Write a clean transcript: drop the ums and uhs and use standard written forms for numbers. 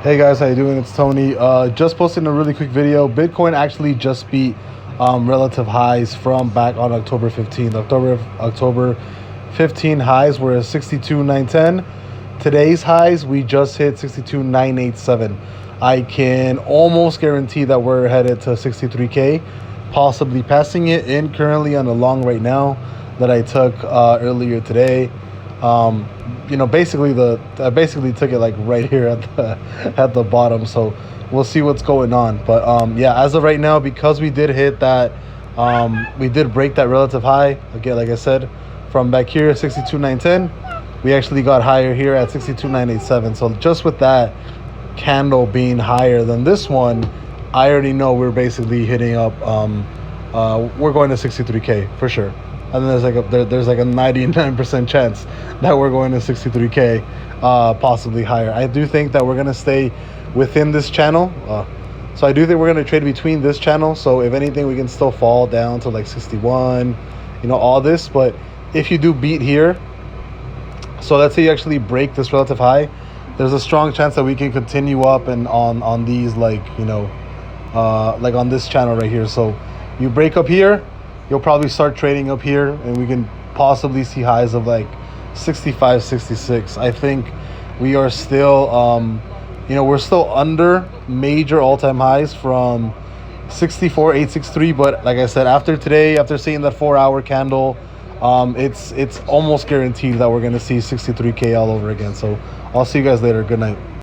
Hey guys, how you doing? It's Tony. Just posting a really quick video. Bitcoin actually just beat relative highs from back on October 15th. October 15 highs were 62,910. Today's highs, we just hit 62,987. I can almost guarantee that we're headed to 63K, possibly passing it in currently on the long right now that I took earlier today. Basically I basically took it like right here at the bottom, so we'll see what's going on. But yeah, as of right now, because we did hit that, we did break that relative high again, like I said, from back here 62,910. We actually got higher here at 62,987. So just with that candle being higher than this one, I already know we're basically hitting up, we're going to 63K for sure. And then there's like a 99% chance that we're going to 63K, possibly higher. I do think that we're gonna stay within this channel. So I do think we're gonna trade between this channel. So if anything, we can still fall down to like 61, all this. But if you do beat here, so let's say you actually break this relative high, there's a strong chance that we can continue up and on these like on this channel right here. So you break up here, you'll probably start trading up here, and we can possibly see highs of like 65, 66. I think we are still, we're still under major all-time highs from 64,863. But like I said, after today, after seeing that 4-hour candle, it's almost guaranteed that we're going to see 63K all over again. So I'll see you guys later. Good night.